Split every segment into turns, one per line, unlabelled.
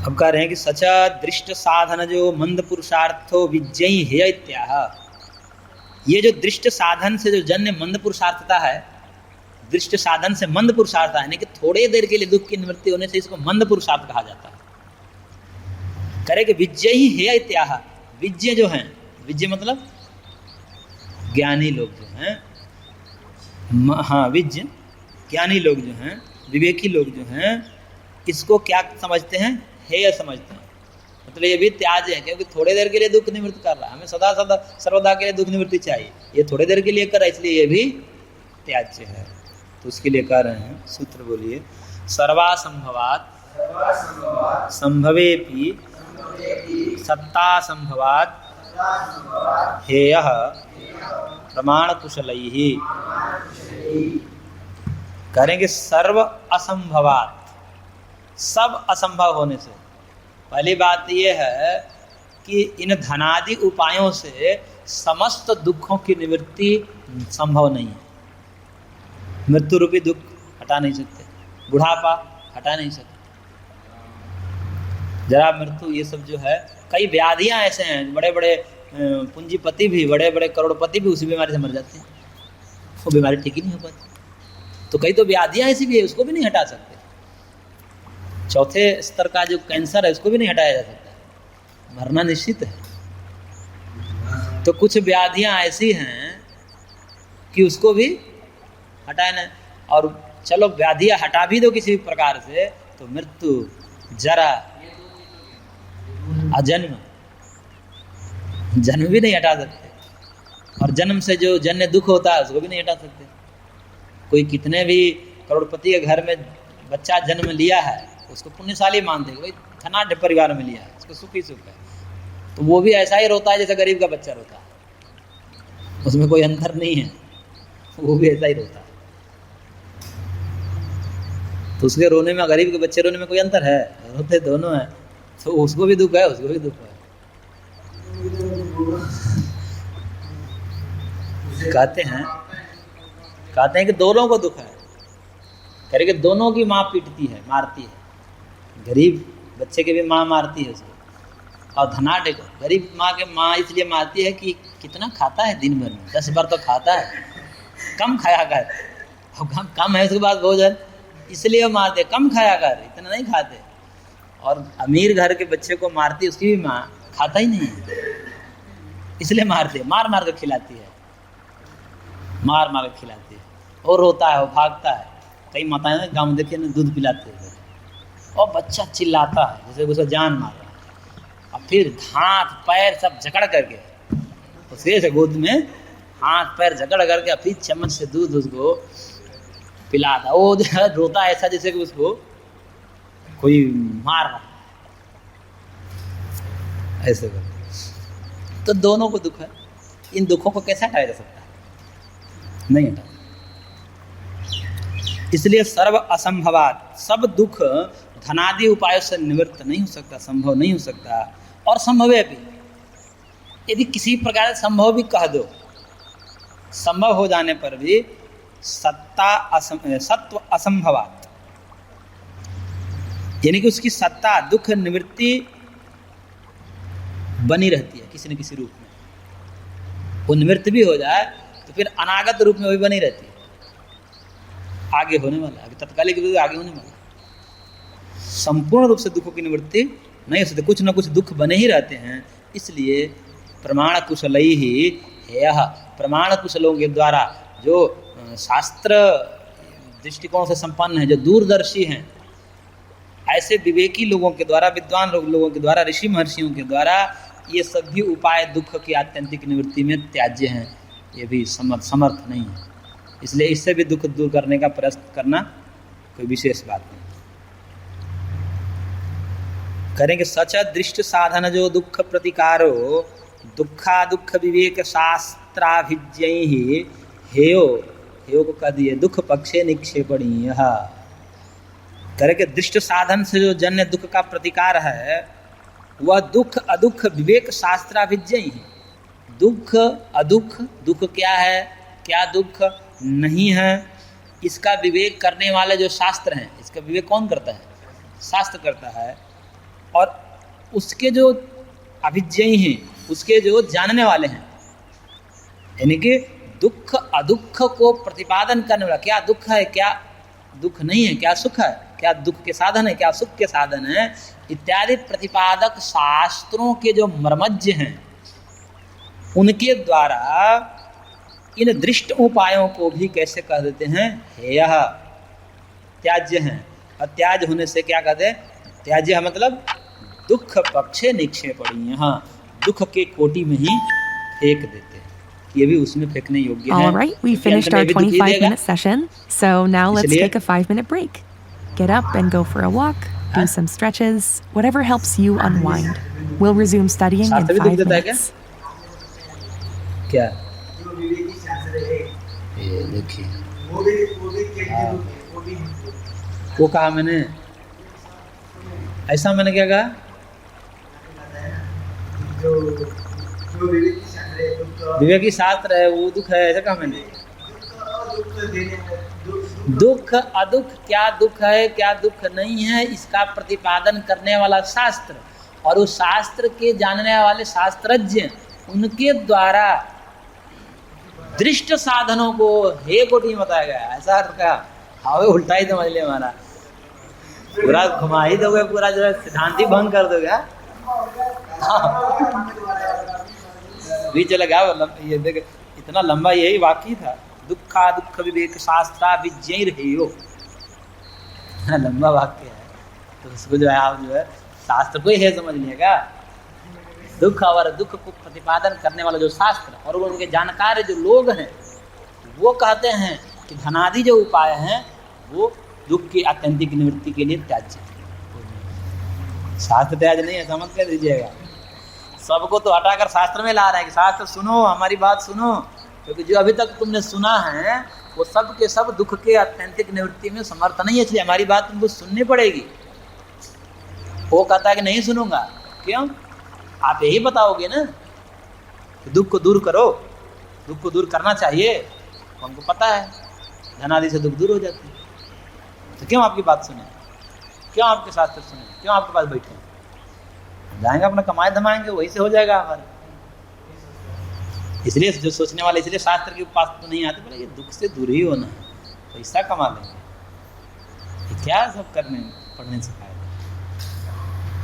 अब कह रहे हैं कि सचा दृष्ट साधन जो मंद पुरुषार्थो विजयी है इत्याह। ये जो दृष्ट साधन से जो जन्य मंद पुरुषार्थता है, दृष्ट साधन से मंद पुरुषार्थ है, यानी कि थोड़े देर के लिए दुख की निवृत्ति होने से इसको मंद पुरुषार्थ कहा जाता है। करे कि विजयी है इत्याह। विजय जो हैं, विजय मतलब ज्ञानी लोग जो हैं, हाँ विजय ज्ञानी लोग जो हैं, विवेकी लोग जो हैं, इसको क्या समझते हैं? हेय समझते हैं। मतलब ये भी त्याज्य है, क्योंकि थोड़े देर के लिए दुख निवृत्त कर रहा है, हमें सदा सदा सर्वदा के लिए दुख निवृत्ति चाहिए, ये थोड़े देर के लिए कर रहा है, इसलिए ये भी त्याज्य है। तो उसके लिए कह रहे हैं, सूत्र बोलिए, सर्वासंभवात् संभवेपि सत्ता संभवात् हेयः प्रमाण कुशलैः। करेंगे सर्व असंभवात्, सब असंभव होने से। पहली बात यह है कि इन धनादि उपायों से समस्त दुखों की निवृत्ति संभव नहीं है। मृत्यु रूपी दुख हटा नहीं सकते, बुढ़ापा हटा नहीं सकते, जरा मृत्यु, ये सब जो है, कई व्याधियां ऐसे हैं, बड़े बड़े पूंजीपति भी, बड़े बड़े करोड़पति भी उसी बीमारी से मर जाते हैं, वो बीमारी ठीक ही नहीं हो पाती। तो कई तो व्याधियां ऐसी भी है, उसको भी नहीं हटा सकते। चौथे स्तर का जो कैंसर है, उसको भी नहीं हटाया जा सकता, मरना निश्चित है। तो कुछ व्याधियां ऐसी हैं कि उसको भी हटाए ना, और चलो व्याधियां हटा भी दो किसी प्रकार से, तो मृत्यु, जरा, अजन्म, जन्म भी नहीं हटा सकते, और जन्म से जो जन्य दुख होता है उसको भी नहीं हटा सकते। कोई कितने भी करोड़पति के घर में बच्चा जन्म लिया है, उसको पुण्यशाली मानते हैं, भाई धनाढ्य परिवार में लिया है, उसको सुख ही सुख है, तो वो भी ऐसा ही रोता है जैसे गरीब का बच्चा रोता है, उसमें कोई अंतर नहीं है, वो भी ऐसा ही रोता है। तो उसके रोने में, गरीब के बच्चे रोने में कोई अंतर है? रोते दोनों हैं, तो उसको भी दुख है, उसको भी दुख है। कहते हैं कि दोनों को दुख है, कह कि दोनों की माँ पीटती है, मारती है, गरीब बच्चे के भी माँ मारती है उसको, और धनाढ्य को गरीब माँ के माँ इसलिए मारती है कि कितना खाता है दिन भर में, 10 बार तो खाता है, कम खाया कर, अब कम है उसके बाद भोजन, इसलिए वो मारते, कम खाया कर, इतना नहीं खाते। और अमीर घर के बच्चे को मारती, उसकी भी माँ खाता ही नहीं है, इसलिए मारते, मार मार कर खिलाती है, मार मार कर खिलाती है, और रोता है, वो भागता है। कई माताएं ना गाँव देखे ना, दूध पिलाते हैं और बच्चा चिल्लाता है जैसे उसको जान मार रहा है, और फिर हाथ पैर सब जकड़ करके उसे से गोद में हाथ पैर जकड़ करके फिर चम्मच से दूध उसको पिलाता। वो जो है रोता है ऐसा जैसे कि उसको कोई मार रहा है, ऐसे कर। तो दोनों को दुख है, इन दुखों को कैसे हटाया जा सकता है? नहीं हटा। इसलिए सर्व असंभवात, सब दुख धनादि उपायों से निवृत्त नहीं हो सकता, संभव नहीं हो सकता। और संभव है भी, यदि किसी प्रकार से संभव भी कह दो, संभव हो जाने पर भी सत्व असंभवात, यानी कि उसकी सत्ता दुख निवृत्ति बनी रहती है किसी न किसी रूप में। वो निवृत्त भी हो जाए तो फिर अनागत रूप में भी बनी रहती है, आगे होने वाला, आगे तत्कालिक रूप से आगे होने वाला। संपूर्ण रूप से दुखों की निवृत्ति नहीं हो सकती, कुछ न कुछ दुख बने ही रहते हैं। इसलिए प्रमाण कुशल ही यह, प्रमाण कुशलों के द्वारा, जो शास्त्र दृष्टिकोण से संपन्न है, जो दूरदर्शी हैं, ऐसे विवेकी लोगों के द्वारा, विद्वान लोगों के द्वारा, ऋषि महर्षियों के द्वारा ये सभी उपाय दुख की आत्यंतिक निवृत्ति में त्याज्य हैं, ये भी समर्थ नहीं है। इसलिए इससे भी दुख दूर करने का प्रयास करना कोई विशेष बात नहीं। करेंगे सच दृष्ट साधन जो दुख प्रतिकारो दुखा दुख विवेक शास्त्राभिज्ञ ही हेयो, हेयो को कह दिए दुख पक्षे निक्षेपणीय। करेंगे दृष्ट साधन से जो जन्य दुख का प्रतिकार है, वह दुख अदुख विवेक शास्त्राभिज्ञ ही। दुख अदुख, दुख क्या है, क्या दुख नहीं है, इसका विवेक करने वाले जो शास्त्र हैं, इसका विवेक कौन करता है? शास्त्र करता है। और उसके जो अभिज्ञयी हैं, उसके जो जानने वाले हैं, यानी कि दुख अदुख को प्रतिपादन करने वाला, क्या दुख है क्या दुख नहीं है, क्या सुख है क्या दुख के साधन है, क्या सुख के साधन है, इत्यादि प्रतिपादक शास्त्रों के जो मर्मज्ञ हैं, उनके द्वारा इन दृष्ट उपायों को भी कैसे कह देते हैं, हेयः, त्याज्य हैं। और त्याज्य होने से क्या कहते हैं, त्याज्य है मतलब दुख पक्षे निक्षेपणीय, हाँ, दुख के कोटि में ही फेंक देते हैं, ये भी उसमें फेंकने योग्य है।
All right, we finished our 25-minute session, so now let's take a 5-minute break. Get up and go for a walk, do some stretches, whatever helps you unwind. We'll resume studying in 5 minutes.
क्या ये देखिए, वो कहा मैंने, ऐसा मैंने क्या कहा, विवेकी शास्त्र है वो दुख है, ऐसा कहा मैंने। दुख अदुख, क्या दुख है क्या दुख नहीं है, इसका प्रतिपादन करने वाला शास्त्र और उस शास्त्र के जानने वाले शास्त्रज्ञ, उनके द्वारा दृष्ट साधनों को हे कोटि में बताया गया। ऐसा क्या हावे उल्टा ही समझ लिया, हमारा पूरा घुमा ही दोगे, पूरा जो है सिद्धांत ही भंग कर दोगे। भी चलेगा, ये देख इतना लंबा यही वाक्य था, दुखा दुख विवेक शास्त्रा विजय रहे हो, लंबा वाक्य है, तो उसको जो है आप जो है शास्त्र को ही है समझ लिएगा। दुख और दुख को प्रतिपादन करने वाला जो शास्त्र और उनके जानकार जो लोग हैं, वो कहते हैं कि धनादि जो उपाय हैं वो दुख की आत्यंतिक निवृत्ति के लिए त्याज्य है। शास्त्र त्याज्य नहीं है, समझ कर दीजिएगा। सबको तो हटाकर शास्त्र में ला रहे हैं कि शास्त्र सुनो, हमारी बात सुनो, क्योंकि जो अभी तक तुमने सुना है वो सब के सब दुख के आत्यंतिक निवृत्ति में समर्थ नहीं है, इसलिए हमारी बात तुमको सुननी पड़ेगी। वो कहता है कि नहीं सुनूंगा, क्यों? आप यही बताओगे ना कि दुख को दूर करो, दुख को दूर करना चाहिए, तो हमको पता है धनादि से दुख दूर हो जाते हैं, तो क्यों आपकी बात सुने, क्यों आपके शास्त्र सुने, क्यों आपके पास बैठे? जाएंगे अपना कमाए धमाएंगे, वही से हो जाएगा हमारे। इसलिए जो सोचने वाले इसलिए शास्त्र के पास तो नहीं आते, बोले ये दुख से दूर ही होना है, पैसा कमा लेंगे, क्या सब करने पढ़ने से फायदा,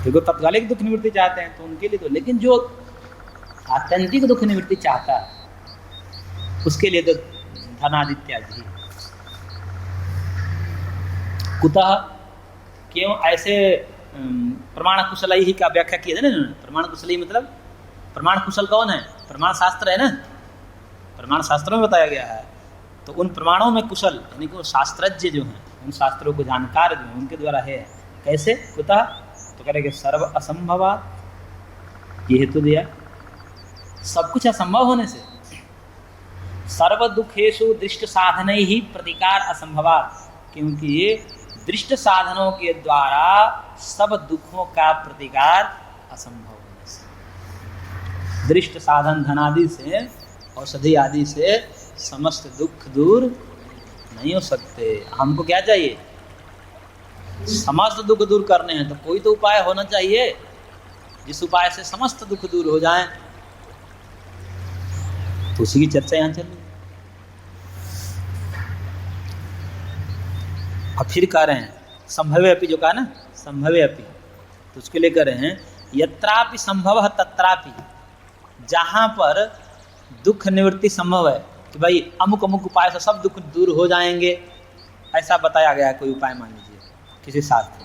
क्योंकि तत्कालिक दुख निवृत्ति चाहते हैं तो उनके लिए तो, लेकिन जो आत्यंतिक दुख निवृत्ति चाहता है उसके लिए तो धनादित्यादि। कुतः, क्यों ऐसे प्रमाण कुशलई ही का व्याख्या किया है ना। प्रमाण कुशलई मतलब प्रमाण कुशल कौन है? प्रमाण शास्त्र है ना, प्रमाण शास्त्रों में बताया गया है, तो उन प्रमाणों में कुशल यानी कि वो शास्त्रज्ञ जो हैं, उन शास्त्रों को जानकार जो हैं, उनके द्वारा है। कैसे? कुतः, तो करेंगे सर्व असंभवात्, ये हेतु दिया सब कुछ असंभव होने से, सर्व दुखेषु दृष्ट साधनै ही प्रतिकार असंभवात्, क्योंकि ये दृष्ट साधनों के द्वारा सब दुखों का प्रतिकार असंभव होने से, दृष्ट साधन धनादि से औषधि आदि से समस्त दुख दूर नहीं हो सकते। हमको क्या चाहिए? समस्त दुख दूर करने हैं तो कोई तो उपाय होना चाहिए जिस उपाय से समस्त दुख दूर हो जाएं, तो उसी की चर्चा यहाँ चल रही है। अब फिर कह रहे हैं संभवे अपि, जो कहा ना संभवे अपि, तो उसके लिए कह रहे हैं यत्रापि संभव तत्रापि, जहाँ पर दुख निवृत्ति संभव है कि भाई अमुक अमुक उपाय से सब दुख दूर हो जाएंगे, ऐसा बताया गया है कोई उपाय, मान लीजिए किसी शास्त्र